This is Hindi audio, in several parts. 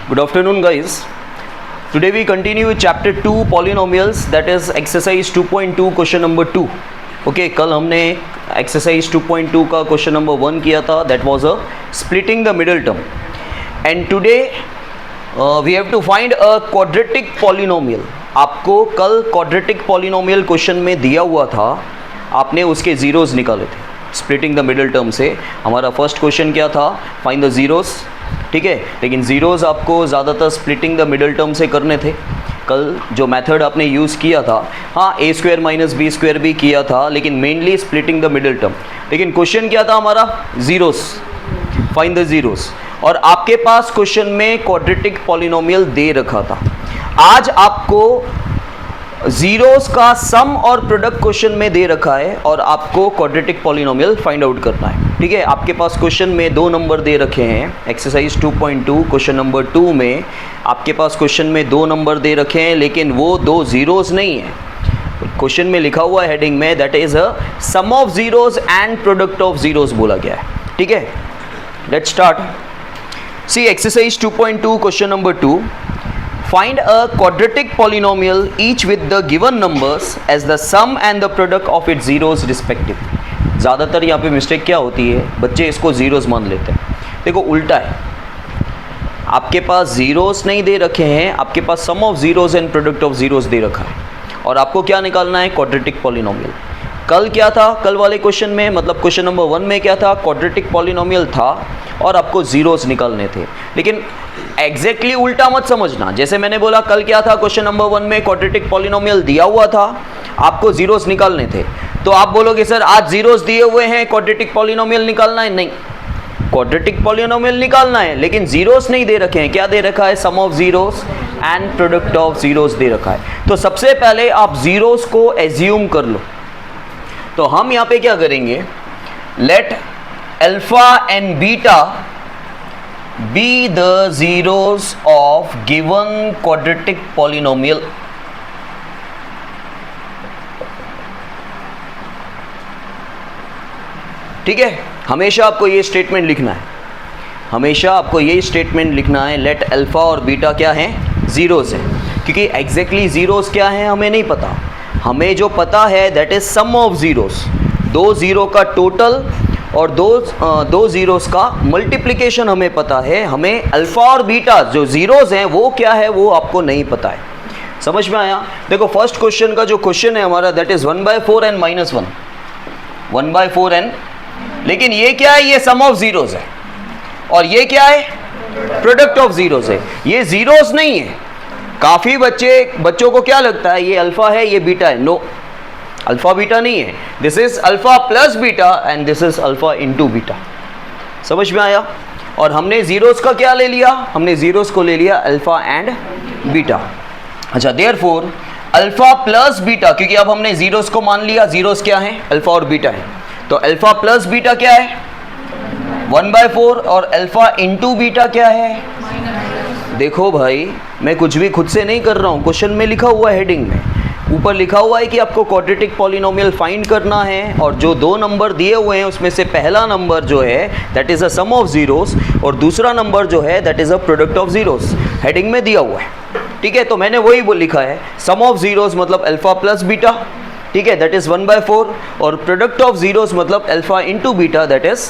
Good afternoon, guys. Today we continue with chapter 2 polynomials, that is exercise 2.2 question number 2. Okay, कल हमने exercise 2.2 का question number 1 किया था, that was a splitting the middle term. And today we have to find a quadratic polynomial. आपको कल quadratic polynomial question में दिया हुआ था, आपने उसके zeros निकाले थे. Splitting the middle term से हमारा first question क्या था? Find the zeros. ठीक है, लेकिन ज़ीरोज़ आपको ज़्यादातर स्प्लिटिंग द मिडल टर्म से करने थे. कल जो मेथड आपने यूज़ किया था, हाँ ए स्क्वायर माइनस बी स्क्वायर भी किया था, लेकिन mainly splitting the middle term. लेकिन क्वेश्चन क्या था हमारा? Zeros, find the zeros. और आपके पास क्वेश्चन में क्वाड्रेटिक पॉलिनोमियल दे रखा था. आज आपको ज़ीरोस का सम और प्रोडक्ट क्वेश्चन में दे रखा है और आपको क्वाड्रेटिक पॉलिनोमियल फाइंड आउट करना है. ठीक है, आपके पास क्वेश्चन में दो नंबर दे रखे हैं. एक्सरसाइज 2.2 क्वेश्चन नंबर 2 में आपके पास क्वेश्चन में दो नंबर दे रखे हैं, लेकिन वो दो ज़ीरोज़ नहीं है. क्वेश्चन में लिखा हुआ है हेडिंग में, that is a sum of zeros and product of zeros बोला गया है. ठीक है, let's start. See exercise 2.2 question number 2. Find a quadratic polynomial each with the given numbers as the sum and the product of its zeros respectively. ज़्यादातर यहाँ पे मिस्टेक क्या होती है, बच्चे इसको ज़ीरोज़ मान लेते हैं. देखो उल्टा है, आपके पास ज़ीरोज़ नहीं दे रखे हैं, आपके पास sum of zeros and product of zeros दे रखा है और आपको क्या निकालना है? Quadratic polynomial. कल क्या था? कल वाले क्वेश्चन में, मतलब क्वेश्चन नंबर 1 में क्या था? क्वाड्रेटिक पॉलिनोमियल था और आपको ज़ीरोज़ निकालने थे. लेकिन एग्जैक्टली उल्टा मत समझना. जैसे मैंने बोला कल क्या था, क्वेश्चन नंबर 1 में क्वाड्रेटिक पॉलिनोमियल दिया हुआ था, आपको ज़ीरोज़ निकालने थे. तो आप बोलोगे सर आज ज़ीरोज़ दिए हुए हैं, क्वाड्रेटिक पॉलिनोमियल निकालना है? नहीं, क्वाड्रेटिक पॉलिनोमियल निकालना है, लेकिन ज़ीरोज़ नहीं दे रखे हैं. क्या दे रखा है? Sum of zeros and product of zeros दे रखा है. तो सबसे पहले आप ज़ीरोज़ को एज्यूम कर लो. तो हम यहाँ पे क्या करेंगे? Let alpha and beta be the zeros of given quadratic polynomial. ठीक है, हमेशा आपको ये स्टेटमेंट लिखना है, हमेशा आपको ये स्टेटमेंट लिखना है. लेट अल्फा और बीटा क्या हैं? ज़ीरोज़ है. क्योंकि एग्जैक्टली ज़ीरोज़ क्या हैं हमें नहीं पता. हमें जो पता है that is sum of zeros, दो ज़ीरो का टोटल और दो ज़ीरोज़ का मल्टीप्लिकेशन हमें पता है. हमें अल्फ़ा और बीटा जो ज़ीरोज़ हैं वो क्या है वो आपको नहीं पता है. समझ में आया? देखो फर्स्ट क्वेश्चन का जो क्वेश्चन है हमारा, दैट इज़ 1/4 एंड -1, 1/4 एंड, लेकिन ये क्या है? ये सम ऑफ ज़ीरोज़ है और ये क्या है? प्रोडक्ट ऑफ ज़ीरोज़ है. ये ज़ीरोज़ नहीं है. काफ़ी बच्चों को क्या लगता है ये अल्फ़ा है ये बीटा है. नो, अल्फ़ा बीटा नहीं है. This is alpha plus beta and this is alpha into beta. समझ में आया? और हमने ज़ीरोज़ का क्या ले लिया? हमने ज़ीरोज़ को ले लिया अल्फ़ा एंड बीटा. अच्छा, देयरफॉर अल्फ़ा प्लस बीटा, क्योंकि अब हमने ज़ीरोज़ को मान लिया. ज़ीरोज़ क्या हैं? अल्फ़ा और बीटा है. तो अल्फ़ा प्लस बीटा क्या है? 1/4. और अल्फ़ा इंटू बीटा क्या है? देखो भाई, मैं कुछ भी खुद से नहीं कर रहा हूँ, क्वेश्चन में लिखा हुआ है, हेडिंग में ऊपर लिखा हुआ है कि आपको क्वाड्रेटिक पॉलिनोमियल फाइंड करना है. और जो दो नंबर दिए हुए हैं उसमें से पहला नंबर जो है that is a sum of zeros और दूसरा नंबर जो है that is a product of zeros. Heading में दिया हुआ है. ठीक है, तो मैंने वही लिखा है, सम ऑफ ज़ीरोज़ मतलब अल्फ़ा प्लस बीटा. ठीक है, दैट इज़ 1/4 और प्रोडक्ट ऑफ ज़ीरोज़ मतलब alpha into beta that is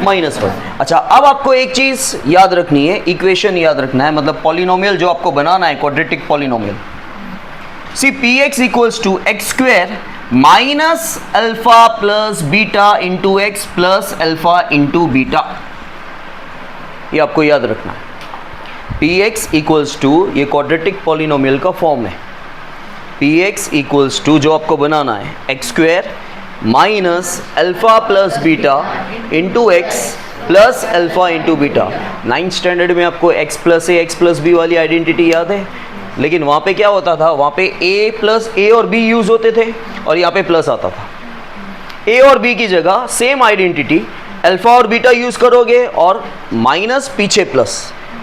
-1. अच्छा, अब आपको एक चीज़ याद रखनी है, इक्वेशन याद रखना है, मतलब पॉलिनोमियल जो आपको बनाना है quadratic polynomial. See px equals to x square minus alpha plus beta into x plus alpha into beta. ये आपको याद रखना है. px equals to, ये क्वाड्रेटिक पॉलिनोमियल का फॉर्म है. px equals to जो आपको बनाना है x square minus alpha plus beta into x plus alpha into beta. 9th standard में आपको x plus a x plus b वाली आइडेंटिटी याद है. लेकिन वहाँ पे क्या होता था? वहाँ पे a और b यूज़ होते थे और यहाँ पे प्लस आता था. a और b की जगह सेम आइडेंटिटी अल्फ़ा और बीटा यूज़ करोगे और माइनस पीछे प्लस,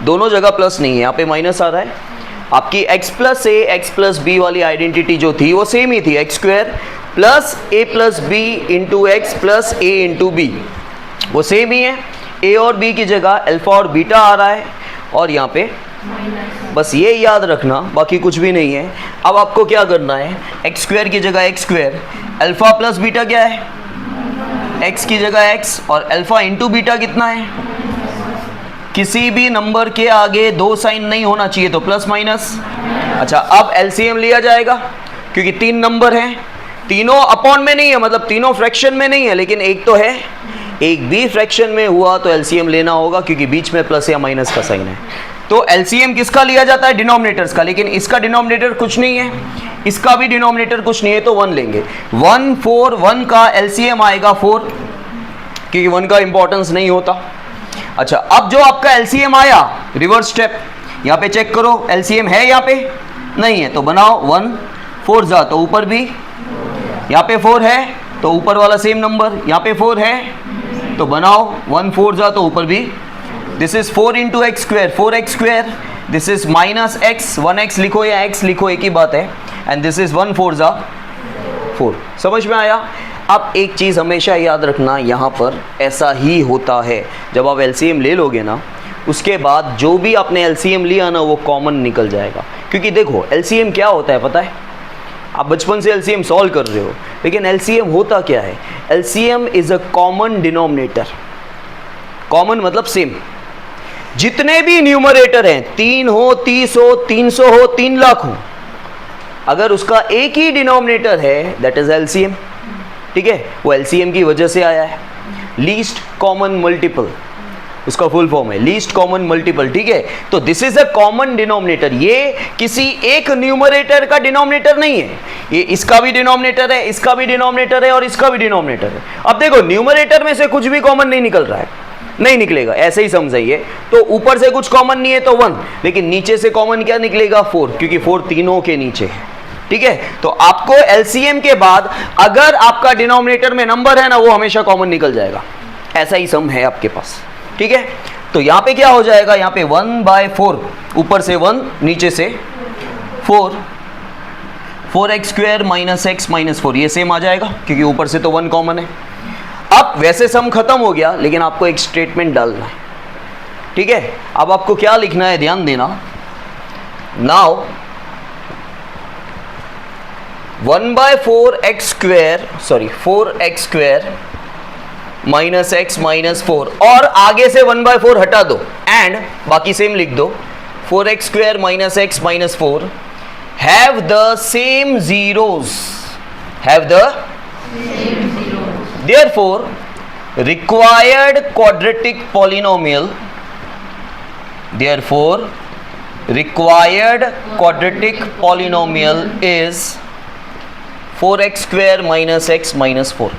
दोनों जगह प्लस नहीं है, यहाँ पे माइनस आ रहा है. आपकी x plus a x plus b वाली आइडेंटिटी जो थी वो सेम ही थी, x square plus a plus b into X plus a into b, वो सेम ही है. a और b की जगह अल्फ़ा और बीटा आ रहा है और यहाँ पे बस ये याद रखना, बाकी कुछ भी नहीं है। अब आपको क्या करना है, एक्स स्क्वायर की जगह x square, alpha plus beta क्या है, एक्स की जगह एक्स, और अल्फा इंटू बीटा कितना है, किसी भी नंबर के आगे दो साइन नहीं होना चाहिए, तो प्लस माइनस। अच्छा, अब एलसीएम लिया जाएगा क्योंकि तीन नंबर हैं, तीनों अपॉन में नहीं है, मतलब तीनों फ्रैक्शन में नहीं है, लेकिन एक तो है, एक भी फ्रैक्शन में हुआ तो एलसीएम लेना होगा क्योंकि बीच में प्लस या माइनस का साइन है। तो एलसीएम किसका लिया जाता है, डिनोमिनेटर्स का, लेकिन इसका डिनोमिनेटर कुछ नहीं है, इसका भी डिनोमिनेटर कुछ नहीं है, तो 1 लेंगे। 1 4 1 का एलसीएम आएगा 4, क्योंकि 1 का इंपॉर्टेंस नहीं होता। अच्छा, अब जो आपका एलसीएम आया, रिवर्स स्टेप, यहाँ पे चेक करो एलसीएम है, यहाँ पे नहीं है, तो बनाओ 1 4 जा, तो ऊपर भी, यहाँ पे 4 है तो ऊपर वाला सेम नंबर, यहाँ पे 4 है तो बनाओ 1 4 जा, तो ऊपर भी। This is 4 into x square, 4x square, this is minus x, 1x लिखो या x लिखो एक ही बात है, एंड दिस इज 1 4 जा 4। समझ में आया? अब एक चीज़ हमेशा याद रखना, यहाँ पर ऐसा ही होता है, जब आप एलसीएम ले लोगे ना, उसके बाद जो भी आपने एलसीएम लिया ना वो कॉमन निकल जाएगा। क्योंकि देखो एलसीएम क्या होता है पता है, आप बचपन से एलसीएम सॉल्व कर रहे हो, लेकिन एलसीएम होता क्या है, LCM is a common denominator. Common मतलब सेम, जितने भी न्यूमरेटर हैं, 3 हो, 30 हो, 300 हो, 3 लाख हो, अगर उसका एक ही डिनोमिनेटर है दैट इज एलसीएम। ठीक है, वो एलसीएम की वजह से आया है, लीस्ट कॉमन मल्टीपल, उसका फुल फॉर्म है लीस्ट कॉमन मल्टीपल। ठीक है, तो this is a common denominator, ये किसी एक न्यूमरेटर का डिनोमिनेटर नहीं है, ये इसका भी डिनोमिनेटर है, इसका भी डिनोमिनेटर है और इसका भी डिनोमिनेटर है। अब देखो न्यूमरेटर में से कुछ भी कॉमन नहीं निकल रहा है, नहीं निकलेगा, ऐसे ही समझिए। तो ऊपर से कुछ कॉमन नहीं है तो 1, लेकिन नीचे से कॉमन क्या निकलेगा, 4, क्योंकि 4 तीनों के नीचे है। ठीक है, तो आपको एलसीएम के बाद अगर आपका डिनोमिनेटर में नंबर है ना, वो हमेशा कॉमन निकल जाएगा, ऐसा ही सम है आपके पास। ठीक है, तो यहां पे क्या हो जाएगा, यहां पे 1/4, ऊपर से 1 नीचे से 4, 4x square minus x minus 4, ये सेम आ जाएगा क्योंकि ऊपर से तो 1 कॉमन है। अब वैसे सम खत्म हो गया, लेकिन आपको एक स्टेटमेंट डालना है। ठीक है, अब आपको क्या लिखना है, ध्यान देना। Now 1/4x square, sorry 4x square minus x minus 4, और आगे से 1/4 हटा दो एंड बाकी सेम लिख दो, 4x square minus x minus 4 have the same zeros, have the therefore required quadratic polynomial, therefore required quadratic polynomial is 4x square minus x minus 4।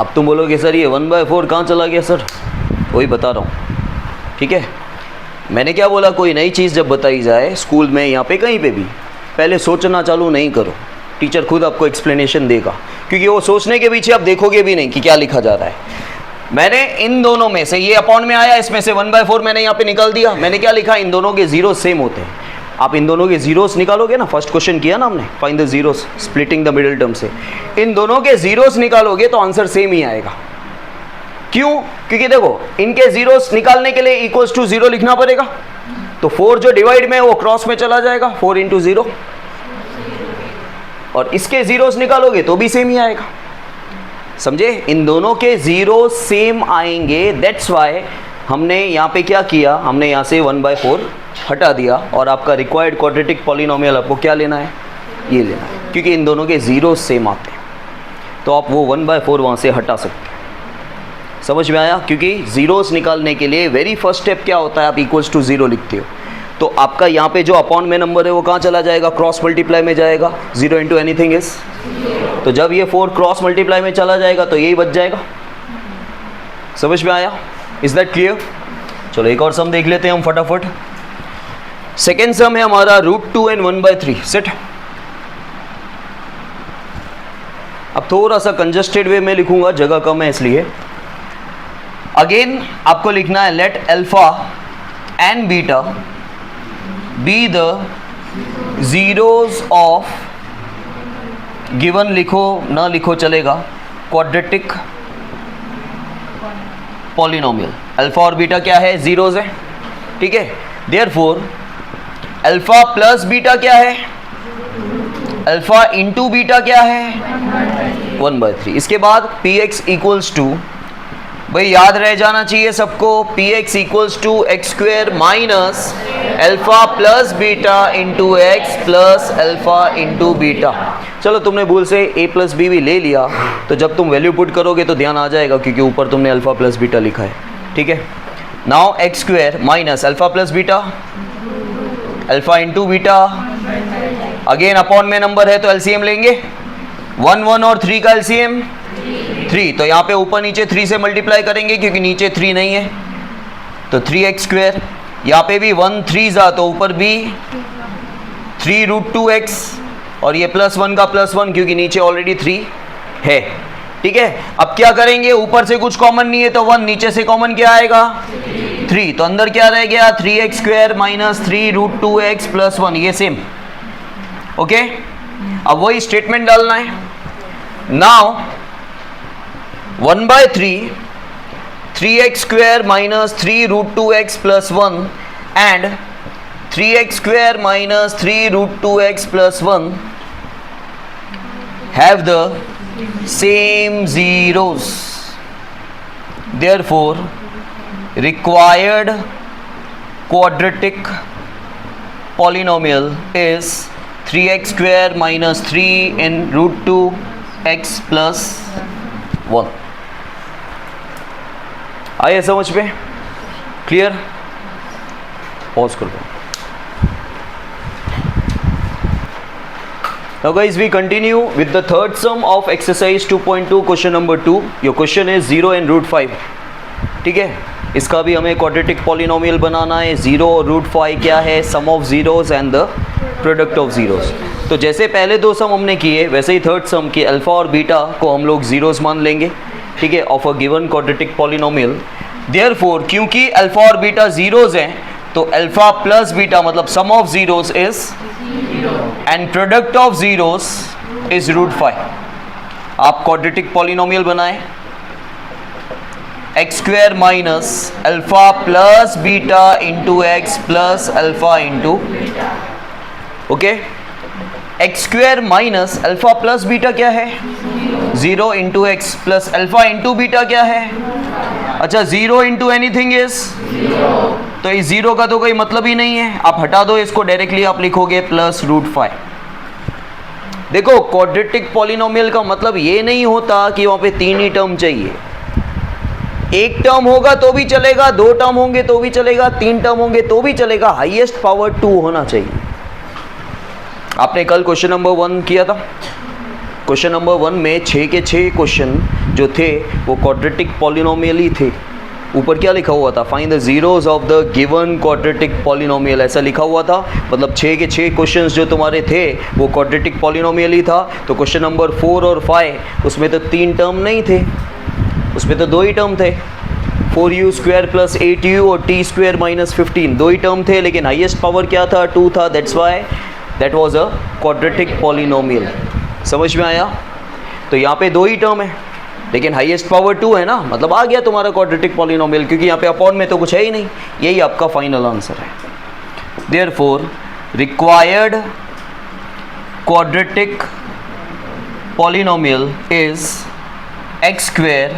अब तुम बोलोगे सर ये 1/4 कहाँ चला गया सर, वही बता रहा हूँ। ठीक है, मैंने क्या बोला, कोई नई चीज़ जब बताई जाए स्कूल में, यहाँ पे कहीं पे भी, पहले सोचना चालू नहीं करो, टीचर खुद आपको एक्सप्लेनेशन देगा, क्योंकि वो सोचने के पीछे आप देखोगे भी नहीं कि क्या लिखा जा रहा है। मैंने इन दोनों में से, ये अपॉन में आया, इसमें से 1/4 मैंने यहाँ पे निकाल दिया, मैंने क्या लिखा, इन दोनों के जीरो सेम होते हैं। आप इन दोनों के जीरोस निकालोगे ना, फर्स्ट क्वेश्चन किया ना हमने, find the zeros splitting the middle term से, इन दोनों के जीरोस निकालोगे तो आंसर सेम ही आएगा। क्यों? क्योंकि देखो इनके जीरोस निकालने के लिए इक्वल्स टू 0 लिखना पड़ेगा, तो 4 जो डिवाइड में है वो क्रॉस में चला जाएगा, 4 इंटू 0, और इसके जीरोस निकालोगे तो भी सेम ही आएगा। समझे, इन दोनों के जीरो सेम आएंगे, दैट्स वाई हमने यहाँ पे क्या किया, हमने यहाँ से 1/4 हटा दिया, और आपका रिक्वायर्ड क्वाड्रेटिक पॉलिनोमियल आपको क्या लेना है, ये लेना है, क्योंकि इन दोनों के जीरो सेम आते हैं, तो आप वो 1/4 वहाँ से हटा सकते हैं। समझ में आया? क्योंकि जीरोस निकालने के लिए वेरी फर्स्ट स्टेप क्या होता है, आप इक्वल्स टू 0 लिखते हो, तो आपका यहाँ पे जो अपॉन में नंबर है वो कहाँ चला जाएगा, क्रॉस मल्टीप्लाई में जाएगा, 0 इंटू एनीथिंग इज, तो जब ये 4 क्रॉस मल्टीप्लाई में चला जाएगा तो यही बच जाएगा। समझ में आया? Is that clear? चलो एक और सम देख लेते हैं हम फटाफट। सेकेंड सम है हमारा √2 and 1/3 सेट। अब थोड़ा सा कंजस्टेड वे में लिखूंगा, जगह कम है इसलिए। अगेन आपको लिखना है let alpha and beta be the zeros of given, लिखो ना लिखो चलेगा, क्वाड्रेटिक पॉलिनोमियल। अल्फा और बीटा क्या है, जीरोस है। ठीक है, देयरफॉर अल्फा प्लस बीटा क्या है, अल्फा इंटू बीटा क्या है 1/3। इसके बाद पी एक्स इक्वल्स टू, भाई याद रह जाना चाहिए सबको, P X equals to X square minus alpha plus beta into X plus alpha into beta. चलो तुमने भूल से a प्लस बी भी ले लिया, तो जब तुम वैल्यू पुट करोगे तो ध्यान आ जाएगा क्योंकि ऊपर तुमने अल्फा प्लस बीटा लिखा है, ठीक है। Now x square minus alpha plus beta, alpha into beta, again upon में नंबर है तो एलसीएम लेंगे, 1 1 और 3 का एलसीएम 3, तो यहाँ पे ऊपर नीचे 3 से मल्टीप्लाई करेंगे क्योंकि नीचे 3 नहीं है, तो 3x स्क्वेयर, यहाँ पे भी 1 3 जा तो ऊपर भी 3√2x, और ये +1 का +1 क्योंकि नीचे ऑलरेडी 3 है, ठीक है। अब क्या करेंगे, ऊपर से कुछ कॉमन नहीं है तो 1, नीचे से कॉमन क्या आएगा 3, तो अंदर क्या रह गया 3x स्क्वेयर माइनस 3√2x + 1, ये सेम, ओके। अब वही स्टेटमेंट डालना है। Now 1/3 3x square minus 3√2x + 1 and 3x square minus 3√2x + 1 have the same zeros, therefore required quadratic polynomial is 3x square minus 3 in √2x plus 1। आइए समझ में, क्लियर, पॉज कर दो। Now guys, we continue with the third sum of exercise 2.2 question number 2. Your question is 0 and √5, ठीक है। इसका भी हमें quadratic polynomial बनाना है। 0 और √5 क्या है, sum of zeros and the product of zeros। तो जैसे पहले दो सम हमने किए वैसे ही थर्ड सम की अल्फा और बीटा को हम लोग जीरोस मान लेंगे, ठीक है, of a given quadratic polynomial। Therefore क्योंकि अल्फा और बीटा जीरोस हैं तो अल्फा प्लस बीटा मतलब sum of zeros is and product of zeros is √5। आप quadratic polynomial बनाएं, x square minus alpha plus beta into X plus alpha into, okay. X square minus alpha plus beta क्या है 0 into X plus alpha into beta क्या है, अच्छा 0 इंटू एनीथिंग इज, तो इस 0 का तो कोई मतलब ही नहीं है, आप हटा दो इसको, डायरेक्टली आप लिखोगे प्लस √5। देखो क्वाड्रेटिक पॉलिनोमियल का मतलब ये नहीं होता कि वहां पे 3 ही टर्म चाहिए, एक टर्म होगा तो भी चलेगा, 2 टर्म होंगे तो भी चलेगा, 3 टर्म होंगे तो भी चलेगा, हाईएस्ट पावर 2 होना चाहिए। आपने कल क्वेश्चन नंबर 1 किया था, क्वेश्चन नंबर 1 में 6 के 6 क्वेश्चन जो थे वो क्वाड्रेटिक पॉलिनोमियल ही थे। ऊपर क्या लिखा हुआ था, find the zeros of the given quadratic polynomial, ऐसा लिखा हुआ था, मतलब 6 के 6 क्वेश्चंस जो तुम्हारे थे वो क्वाड्रेटिक पॉलिनोमियल ही था। तो क्वेश्चन नंबर 4 और 5 उसमें तो 3 टर्म नहीं थे, उसमें तो 2 ही टर्म थे, 4u² + 8u और t² - 15, 2 ही टर्म थे, लेकिन हाईएस्ट पावर क्या था 2 था, that's why that was a quadratic polynomial. समझ में आया? तो यहाँ पे 2 ही टर्म है लेकिन हाईएस्ट पावर 2 है ना, मतलब आ गया तुम्हारा क्वाड्रेटिक पॉलिनोमियल, क्योंकि यहाँ पे अपॉन में तो कुछ है ही नहीं, यही आपका फाइनल आंसर है। Therefore required quadratic polynomial is x²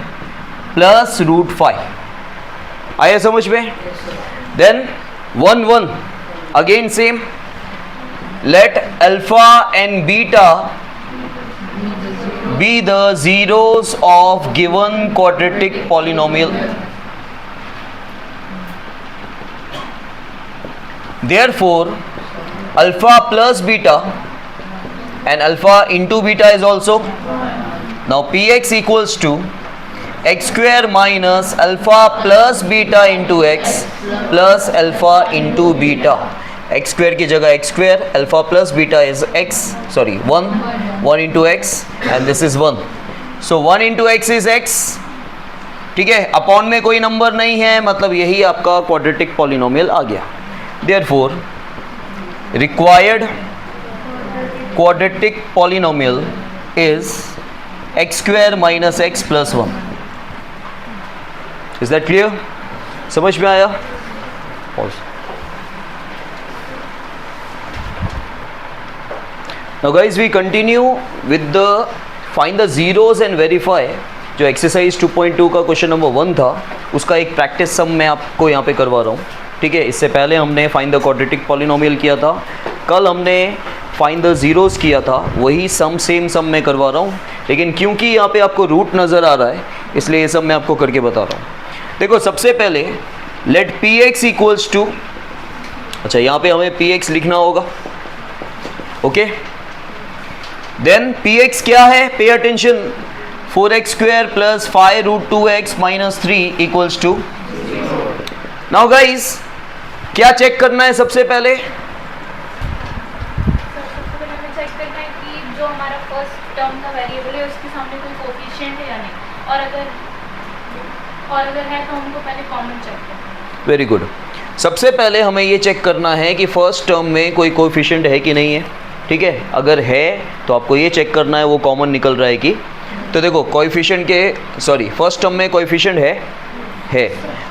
+ √5। आया समझ में? Then 1 1 again same, let alpha and beta be the zeros of given quadratic polynomial, therefore alpha plus beta and alpha into beta is also, now px equals to x² minus alpha plus beta into x plus alpha into beta। x² की जगह x², alpha plus beta is x, sorry 1 into x and this is 1, so 1 into x is x, ठीक है। अपॉन में कोई नंबर नहीं है, मतलब यही आपका क्वाड्रेटिक पॉलिनोमियल आ गया। Therefore required quadratic polynomial is x² - x + 1। Is that clear? समझ में आया? Pause. Now guys we continue with the find the zeros and verify. जो एक्सरसाइज 2.2 का क्वेश्चन नंबर 1 था उसका एक प्रैक्टिस सम मैं आपको यहाँ पे करवा रहा हूँ, ठीक है। इससे पहले हमने फाइंड द क्वाड्रेटिक पॉलिनोमियल किया था, कल हमने फाइंड द जीरोस किया था, वही सम सेम सम मैं करवा रहा हूँ। लेकिन क्योंकि यहाँ पे आपको रूट नज़र आ रहा है इसलिए ये सब मैं आपको करके बता रहा हूँ। देखो सबसे पहले let P X equals to, अच्छा यहाँ पे हमें पी एक्स लिखना होगा, ओके। देन पी एक्स क्या है, pay attention, 4x square plus 5 root 2x minus 3 equals to. Now guys क्या चेक करना है सबसे पहले, चेक करना है कि जो हमारा फर्स्ट टर्म का वेरिएबल है उसके सामने कोई कोएफिशिएंट है या नहीं, और अगर है तो हमको पहले कॉमन चेक करना है। Very good. सबसे पहले हमें ये चेक करना है कि फर्स्ट टर्म में कोई कोएफिशिएंट है कि नहीं है, ठीक है। अगर है तो आपको ये चेक करना है वो कॉमन निकल रहा है कि, तो देखो कोएफिशिएंट के फर्स्ट टर्म में कोएफिशिएंट है।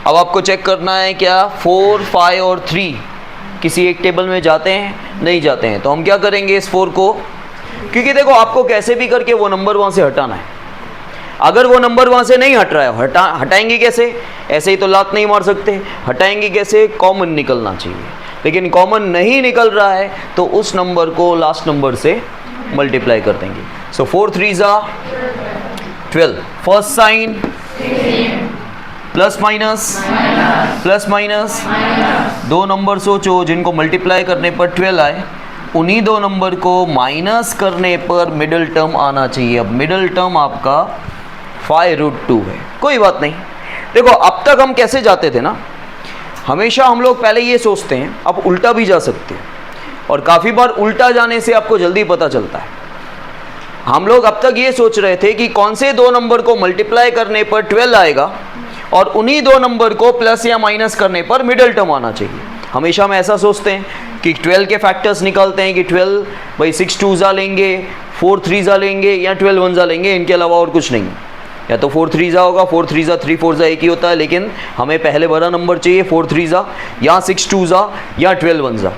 अब आपको चेक करना है क्या 4, 5 और 3 किसी एक टेबल में जाते हैं, नहीं जाते हैं। तो हम क्या करेंगे इस 4 को, क्योंकि देखो आपको कैसे भी करके वो नंबर वहाँ से हटाना है। अगर वो नंबर वहाँ से नहीं हट रहा है, हटाएंगे कैसे, ऐसे ही तो लात नहीं मार सकते, हटाएंगे कैसे, कॉमन निकलना चाहिए। लेकिन कॉमन नहीं निकल रहा है तो उस नंबर को लास्ट नंबर से मल्टीप्लाई कर देंगे। सो 4 3 12, फर्स्ट साइन प्लस माइनस, दो नंबर सोचो जिनको मल्टीप्लाई करने पर 12 आए, उन्हीं दो नंबर को माइनस करने पर मिडिल टर्म आना चाहिए। अब मिडिल टर्म आपका 5 रूट 2 है, कोई बात नहीं। देखो अब तक हम कैसे जाते थे ना, हमेशा हम लोग पहले ये सोचते हैं, अब उल्टा भी जा सकते हैं, और काफ़ी बार उल्टा जाने से आपको जल्दी पता चलता है। हम लोग अब तक ये सोच रहे थे कि कौन से दो नंबर को मल्टीप्लाई करने पर 12 आएगा और उन्हीं दो नंबर को प्लस या माइनस करने पर मिडिल टर्म आना चाहिए। हमेशा हम ऐसा सोचते हैं कि 12 के फैक्टर्स निकालते हैं कि 12 भाई 6 2 लेंगे, 4 3 लेंगे या 12 1 लेंगे, इनके अलावा और कुछ नहीं। या तो 4 3 होगा, 4 3 3 4 एक ही होता है, लेकिन हमें पहले बड़ा नंबर चाहिए 4 3 या 6 2 या 12 1,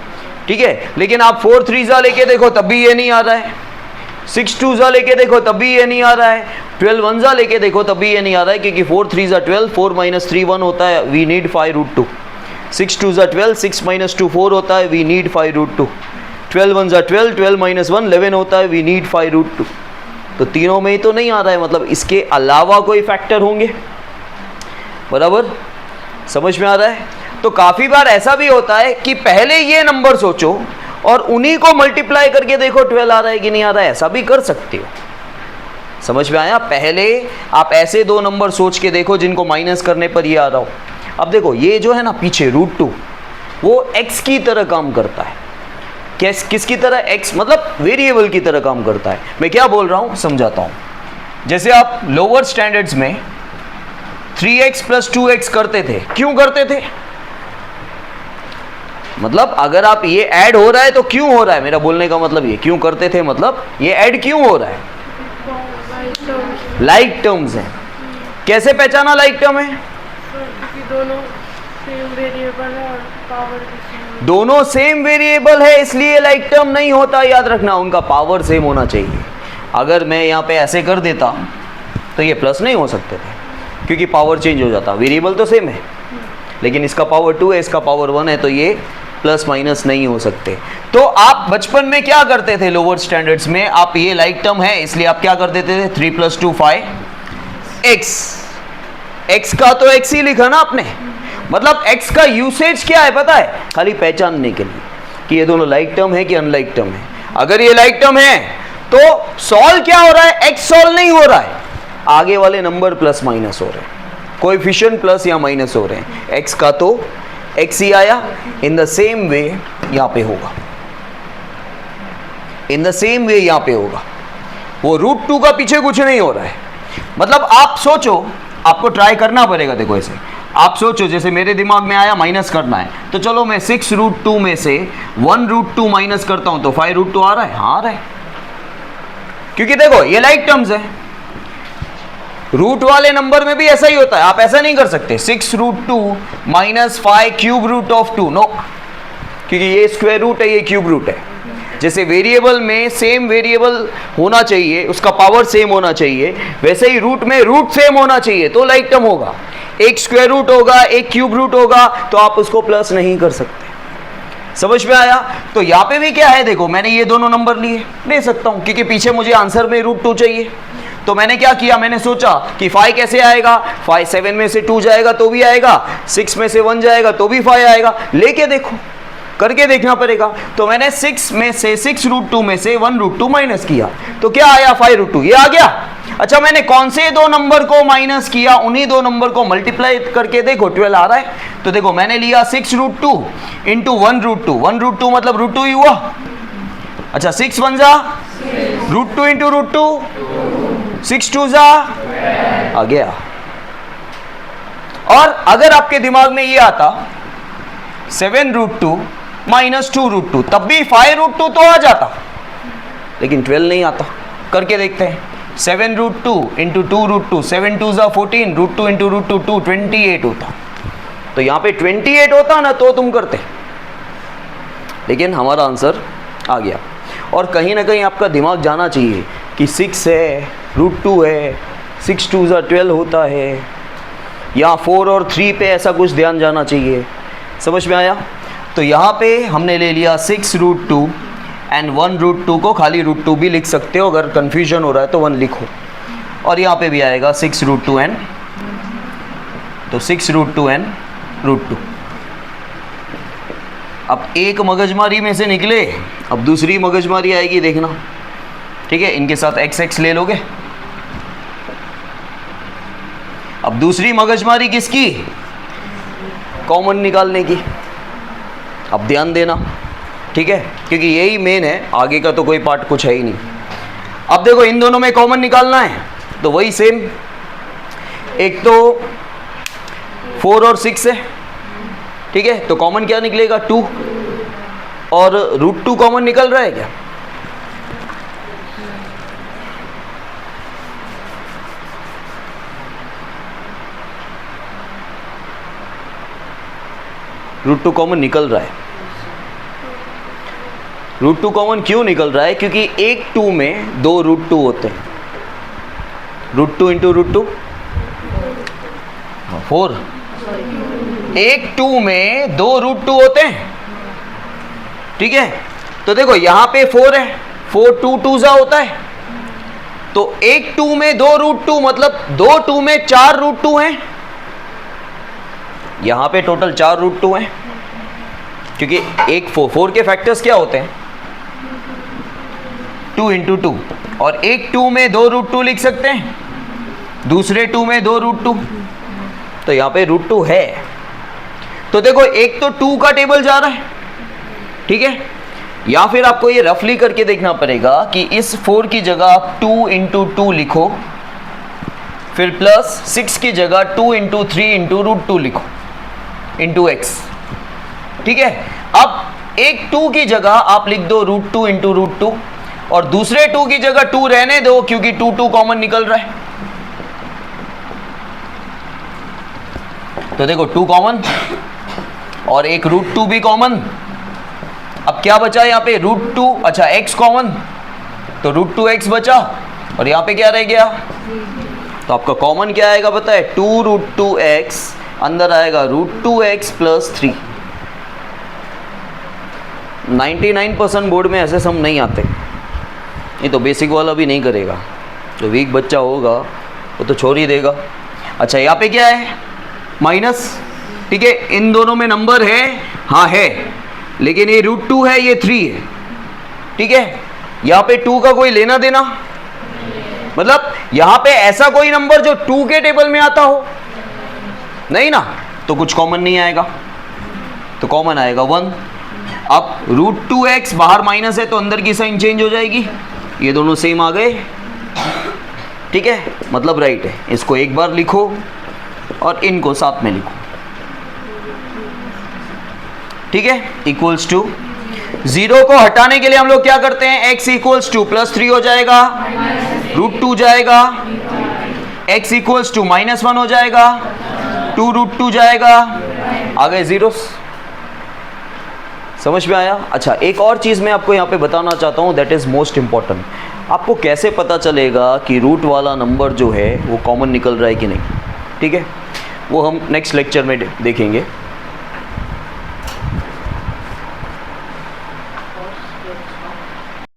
ठीक है। लेकिन आप 4 3 लेके देखो तब भी ये नहीं आ रहा है, 6 2 लेके देखो तब भी ये नहीं आ रहा है, 12 1 लेके देखो तब भी ये नहीं आ रहा है, क्योंकि 4 3 12, 4 - 3 1 होता है, वी नीड 5 रूट 2। 6 2 12, 6 - 2 4 होता है, वी नीड 5 रूट 2। 12 1 12, 12 - 1 11 होता है, वी नीड 5 रूट 2। तो तीनों में ही तो नहीं आ रहा है, मतलब इसके अलावा कोई फैक्टर होंगे, बराबर समझ में आ रहा है। तो काफ़ी बार ऐसा भी होता है कि पहले ये नंबर सोचो और उन्हीं को मल्टीप्लाई करके देखो 12 आ रहा है कि नहीं आ रहा है, ऐसा भी कर सकते हो। समझ में आया। पहले आप ऐसे दो नंबर सोच के देखो जिनको माइनस करने पर ये आ रहा हो। अब देखो ये जो है ना पीछे रूट 2, वो x की तरह काम करता है। किसकी तरह, x मतलब वेरिएबल की तरह काम करता है। मैं क्या बोल रहा हूँ समझाता हूँ। जैसे आप लोअर स्टैंडर्ड्स में 3x + 2x करते थे, क्यों करते थे, मतलब अगर आप ये ऐड हो रहा है तो क्यों हो रहा है, मेरा बोलने का मतलब ये क्यों करते थे, मतलब ये ऐड क्यों हो रहा है, लाइक टर्म्स हैं। कैसे पहचाना लाइक टर्म है, दोनों सेम वेरिएबल है और पावर भी सेम। दोनों सेम वेरिएबल है इसलिए लाइक टर्म नहीं होता, याद रखना, उनका पावर सेम होना चाहिए। अगर मैं यहाँ पे ऐसे कर देता तो ये प्लस नहीं हो सकते थे, क्योंकि पावर चेंज हो जाता। वेरिएबल तो सेम है लेकिन इसका पावर 2 है, इसका पावर 1 है, तो ये प्लस माइनस नहीं हो सकते। तो आप बचपन में क्या करते थे, लोअर स्टैंडर्ड्स में आप ये लाइक टर्म है इसलिए आप क्या कर देते थे, 3 + 2 5 x का तो x ही लिखा ना आपने, मतलब x का यूसेज क्या है पता है, खाली पहचानने के लिए कि ये दोनों लाइक टर्म है कि अनलाइक टर्म है। अगर ये लाइक टर्म है तो सॉल्व क्या हो रहा है, x सॉल्व नहीं हो रहा है, आगे वाले नंबर प्लस माइनस हो रहे हैं, कोएफिशिएंट प्लस या माइनस हो रहे हैं। x का तो x ही आया। इन द सेम वे यहाँ पे होगा, इन द सेम वे यहाँ पे होगा, वो रूट 2 का पीछे कुछ नहीं हो रहा है। मतलब आप सोचो, आपको ट्राई करना पड़ेगा। देखो ऐसे आप सोचो, जैसे मेरे दिमाग में आया माइनस करना है, तो चलो मैं 6 रूट 2 में से 1 रूट 2 माइनस करता हूं तो 5 रूट 2 आ रहा है, हाँ आ रहा है, क्योंकि देखो ये लाइक टर्म्स है। रूट वाले नंबर में भी ऐसा ही होता है, आप ऐसा नहीं कर सकते 6 root 2 - 5 cube root of 2, no, क्योंकि ये स्क्वायर रूट है, ये क्यूब रूट है। जैसे वेरिएबल में सेम वेरिएबल होना चाहिए, उसका पावर सेम होना चाहिए, वैसे ही रूट में रूट सेम होना चाहिए तो लाइक टर्म होगा। एक स्क्वायर रूट होगा, एक क्यूब रूट होगा, तो आप उसको प्लस नहीं कर सकते। समझ में आया? तो यहाँ पे भी क्या है, देखो मैंने ये दोनों नंबर लिए, ले सकता हूँ क्योंकि पीछे मुझे आंसर में √2 चाहिए। तो मैंने क्या किया, मैंने सोचा कि 5 कैसे आएगा, 5 7 में से 2 जाएगा तो भी आएगा, 6 में से 1 जाएगा तो भी 5 आएगा, लेके देखो, करके देखना पड़ेगा। तो मैंने 6 में से 6√2 में से 1√2 माइनस किया, तो क्या आया 5√2, ये आ गया। अच्छा, मैंने कौन से दो नंबर को माइनस किया, उन्हीं दो नंबर को मल्टीप्लाई करके देखो 12 आ रहा है। तो देखो मैंने लिया 6√2 इंटू 1√2, 1√2 मतलब √2 ही हुआ। अच्छा 6 1 जा √2 इंटू √2, 6 2 जा आ गया। और अगर आपके दिमाग में ये आता 7√2 माइनस 2√2, तब भी 5√2 तो आ जाता, लेकिन 12 नहीं आता। करके देखते हैं, 7√2 इंटू 2√2, 7 2 जा 14, √2 इंटू √2 2, 28 होता। तो यहाँ पे 28 होता ना तो तुम करते, लेकिन हमारा आंसर आ गया। और कहीं ना कहीं आपका दिमाग जाना चाहिए कि 6 है, √2 है, 6 2 जा 12 होता है, या 4 और 3 पे ऐसा कुछ ध्यान जाना चाहिए। समझ में आया? तो यहाँ पे हमने ले लिया 6√2 एंड 1√2 को खाली √2 भी लिख सकते हो, अगर कन्फ्यूजन हो रहा है तो 1 लिखो। और यहाँ पे भी आएगा 6√2 एंड, तो 6√2 एंड √2। अब एक मगजमारी में से निकले, अब दूसरी मगजमारी आएगी, देखना। ठीक है, इनके साथ x ले लोगे। अब दूसरी मगजमारी किसकी, कॉमन निकालने की। अब ध्यान देना, ठीक है, क्योंकि यही मेन है, आगे का तो कोई पार्ट कुछ है ही नहीं। अब देखो इन दोनों में कॉमन निकालना है, तो वही सेम, एक तो 4 और 6 है, ठीक है, तो कॉमन क्या निकलेगा 2, और √2 कॉमन निकल रहा है क्या, √2 कॉमन निकल रहा है। √2 कॉमन क्यों निकल रहा है, क्योंकि एक 2 में 2 √2 होते हैं। √2 इंटू √2 4, एक 2 में 2 √2 होते हैं, ठीक है। तो देखो यहाँ पे 4 है, 4 2 2 जा होता है, तो एक 2 में 2 √2 मतलब 2 2 में 4 √2 हैं। यहाँ पे टोटल 4 √2 हैं, क्योंकि एक 4 के फैक्टर्स क्या होते हैं 2 इंटू 2, और एक 2 में 2 √2 लिख सकते हैं, दूसरे 2 में 2 √2, तो यहाँ पे √2 है। तो देखो एक तो 2 का टेबल जा रहा है, ठीक है, या फिर आपको ये रफली करके देखना पड़ेगा कि इस 4 की जगह आप 2 इंटू 2 लिखो, फिर प्लस 6 की जगह 2 इंटू 3 इंटू √2 लिखो इंटू x, ठीक है। अब एक 2 की जगह आप लिख दो √2 इंटू √2, और दूसरे 2 की जगह 2 रहने दो, क्योंकि 2 2 कॉमन निकल रहा है। तो देखो 2 कॉमन और एक √2 भी कॉमन। अब क्या बचा यहाँ पे √2, अच्छा x कॉमन, तो √2x बचा, और यहाँ पे क्या रह गया, तो आपका कॉमन क्या आएगा पता है 2√2x, अंदर आएगा √2x प्लस 3। 99% बोर्ड में ऐसे सम नहीं आते, ये तो बेसिक वाला भी नहीं करेगा, जो वीक बच्चा होगा वो तो छोड़ ही देगा। अच्छा यहाँ पे क्या है माइनस, ठीक है, इन दोनों में नंबर है, हाँ है, लेकिन ये √2 है, ये 3 है, ठीक है। यहाँ पे 2 का कोई लेना देना, मतलब यहाँ पे ऐसा कोई नंबर जो 2 के टेबल में आता हो नहीं ना, तो कुछ कॉमन नहीं आएगा, तो कॉमन आएगा 1। अब √2x बाहर माइनस है तो अंदर की साइन चेंज हो जाएगी, ये दोनों सेम आ गए, ठीक है, मतलब राइट है। इसको एक बार लिखो और इनको साथ में लिखो, ठीक है, इक्वल्स टू 0 को हटाने के लिए हम लोग क्या करते हैं, x इक्वल्स टू +3 हो जाएगा, √2 जाएगा, x इक्वल्स टू -1 हो जाएगा, 2 √2 जाएगा, आ गए जीरोस। समझ में आया? अच्छा, एक और चीज़ मैं आपको यहाँ पे बताना चाहता हूँ, दैट इज़ मोस्ट इम्पॉर्टेंट। आपको कैसे पता चलेगा कि रूट वाला नंबर जो है वो कॉमन निकल रहा है कि नहीं, ठीक है, वो हम नेक्स्ट लेक्चर में देखेंगे।